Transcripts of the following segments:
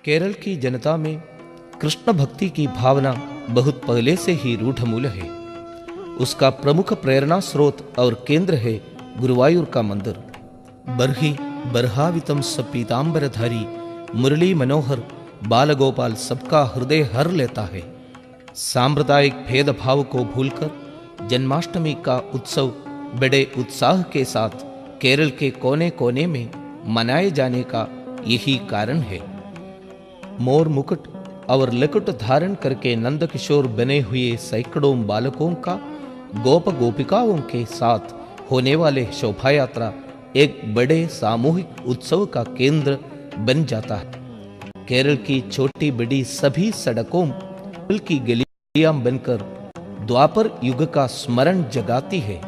केरल की जनता में कृष्ण भक्ति की भावना बहुत पहले से ही रूढ़मूल है। उसका प्रमुख प्रेरणा स्रोत और केंद्र है गुरुवायूर का मंदिर। बरही बरहावितम स पीतांबरधारी मुरली मनोहर बालगोपाल सबका हृदय हर लेता है। सांप्रदायिक भेदभाव को भूलकर जन्माष्टमी का उत्सव बड़े उत्साह के साथ केरल के कोने कोने में मनाए जाने का यही कारण है। मोर मुकुट और लकुट धारण करके नंदकिशोर बने हुए सैकड़ों बालकों का गोप गोपिकाओं के साथ होने वाले शोभा यात्रा एक बड़े सामूहिक उत्सव का केंद्र बन जाता है। केरल की छोटी बड़ी सभी सड़कों की गलियां बनकर द्वापर युग का स्मरण जगाती है।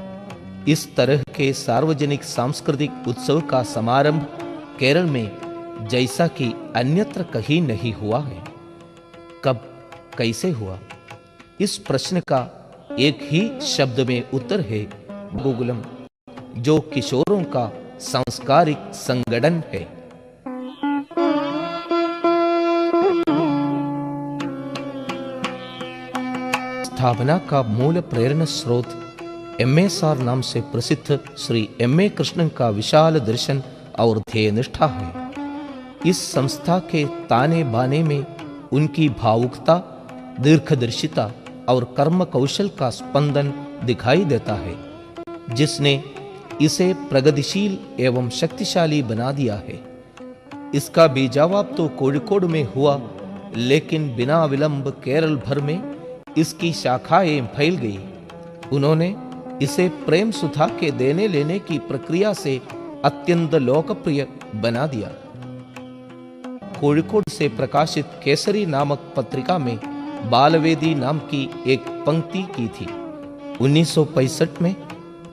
इस तरह के सार्वजनिक सांस्कृतिक उत्सव का समारंभ केरल में जैसा कि अन्यत्र कहीं नहीं हुआ है। कब कैसे हुआ, इस प्रश्न का एक ही शब्द में उत्तर है गोकुलम, जो किशोरों का सांस्कारिक संगठन है। स्थापना का मूल प्रेरणा स्रोत MSR नाम से प्रसिद्ध श्री M.A. कृष्णन का विशाल दर्शन और ध्येय निष्ठा है। इस संस्था के ताने बाने में उनकी भावुकता, दीर्घदर्शिता और कर्म कौशल का स्पंदन दिखाई देता है, जिसने इसे प्रगतिशील एवं शक्तिशाली बना दिया है। इसका बीजावाप तो कोझिकोड में हुआ, लेकिन बिना विलंब केरल भर में इसकी शाखाएं फैल गई। उन्होंने इसे प्रेम सुधा के देने लेने की प्रक्रिया से अत्यंत लोकप्रिय बना दिया। कोझिकोड से प्रकाशित केसरी नामक पत्रिका में बालवेदी नाम की एक पंक्ति की थी। 1965 में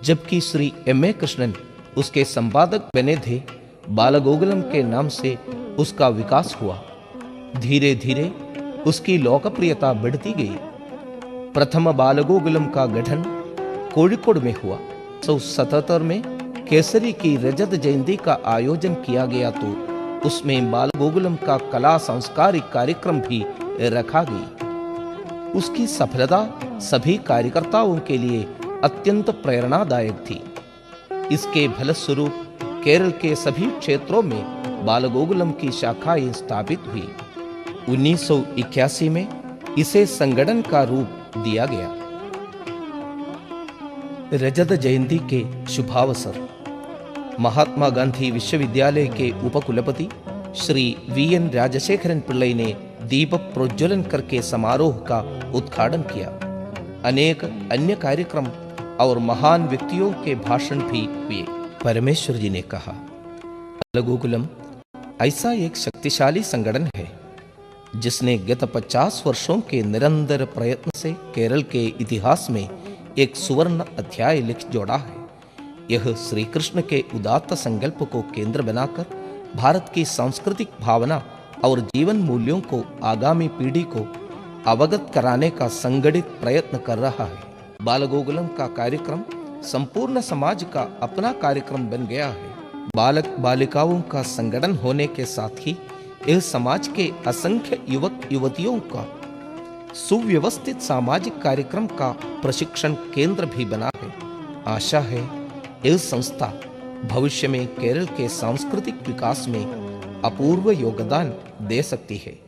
जबकि श्री M.A. कृष्णन उसके संपादक बने थे, बालगोकुलम के नाम से उसका विकास हुआ। धीरे धीरे उसकी लोकप्रियता बढ़ती गई। प्रथम बालगोकुलम का गठन कोझिकोड में हुआ। 1977 में केसरी की रजत जयंती का आयोजन किया गया, तो उसमें बालगोकुलम का कला सांस्कारिक कार्यक्रम भी रखा गई। उसकी सफलता सभी कार्यकर्ताओं के लिए अत्यंत प्रेरणादायक थी। इसके फलस्वरूप केरल के सभी क्षेत्रों में बालगोकुलम की शाखाएं स्थापित हुई। 1981 में इसे संगठन का रूप दिया गया। रजत जयंती के शुभावसर महात्मा गांधी विश्वविद्यालय के उपकुलपति श्री V.N. राजशेखरन पिल्लई ने दीप प्रोज्वलन करके समारोह का उद्घाटन किया। अनेक अन्य कार्यक्रम और महान व्यक्तियों के भाषण भी हुए। परमेश्वर जी ने कहा, बालगोकुलम ऐसा एक शक्तिशाली संगठन है जिसने गत 50 वर्षों के निरंतर प्रयत्न से केरल के इतिहास में एक सुवर्ण अध्याय लिख जोड़ा है। यह श्री कृष्ण के उदात्त संकल्प को केंद्र बनाकर भारत की सांस्कृतिक भावना और जीवन मूल्यों को आगामी पीढ़ी को अवगत कराने का संगठित प्रयत्न कर रहा है। बालगोकुलम का कार्यक्रम संपूर्ण समाज का अपना कार्यक्रम बन गया है। बालक बालिकाओं का संगठन होने के साथ ही यह समाज के असंख्य युवक युवतियों का सुव्यवस्थित सामाजिक कार्यक्रम का प्रशिक्षण केंद्र भी बना है। आशा है यह संस्था भविष्य में केरल के सांस्कृतिक विकास में अपूर्व योगदान दे सकती है।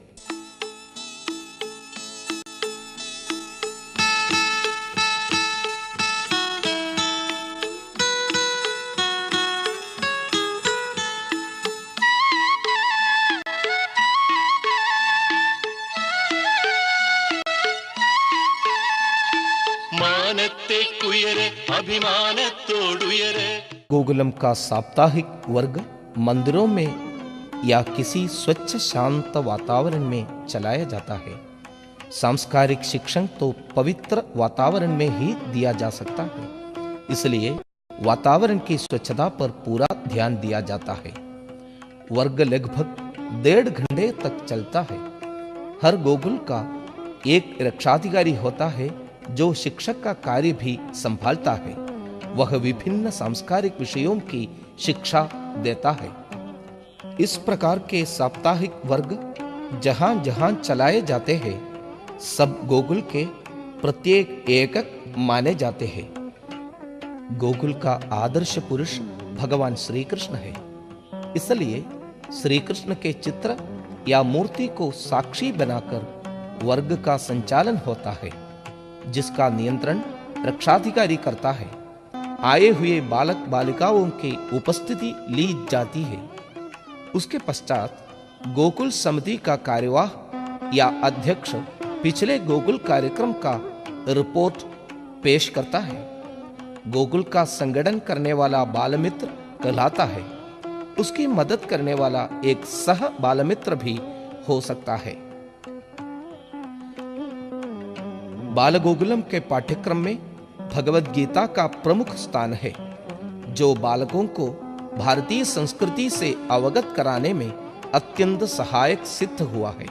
गोकुलम का साप्ताहिक वर्ग मंदिरों में या किसी स्वच्छ शांत वातावरण में चलाया जाता है। सांस्कारिक शिक्षण तो पवित्र वातावरण में ही दिया जा सकता है, इसलिए वातावरण की स्वच्छता पर पूरा ध्यान दिया जाता है। वर्ग लगभग 1.5 घंटे तक चलता है। हर गोकुल का एक रक्षाधिकारी होता है जो शिक्षक का कार्य भी संभालता है। वह विभिन्न सांस्कारिक विषयों की शिक्षा देता है। इस प्रकार के साप्ताहिक वर्ग जहां जहां चलाए जाते हैं सब गोकुल के प्रत्येक एकक माने जाते हैं। गोकुल का आदर्श पुरुष भगवान श्री कृष्ण है। इसलिए श्री कृष्ण के चित्र या मूर्ति को साक्षी बनाकर वर्ग का संचालन होता है, जिसका नियंत्रण रक्षाधिकारी करता है। आए हुए बालक बालिकाओं की उपस्थिति ली जाती है। उसके पश्चात गोकुल समिति का कार्यवाह या अध्यक्ष पिछले गोकुल कार्यक्रम का रिपोर्ट पेश करता है। गोकुल का संगठन करने वाला बालमित्र कहलाता है। उसकी मदद करने वाला एक सह बालमित्र भी हो सकता है। बाल गोकुलम के पाठ्यक्रम में भगवद गीता का प्रमुख स्थान है, जो बालकों को भारतीय संस्कृति से अवगत कराने में अत्यंत सहायक सिद्ध हुआ है।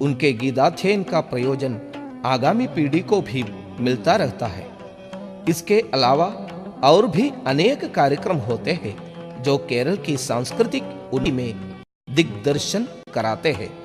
उनके गीताध्ययन का प्रयोजन आगामी पीढ़ी को भी मिलता रहता है। इसके अलावा और भी अनेक कार्यक्रम होते हैं जो केरल की सांस्कृतिक उन्नति में दिग्दर्शन कराते हैं।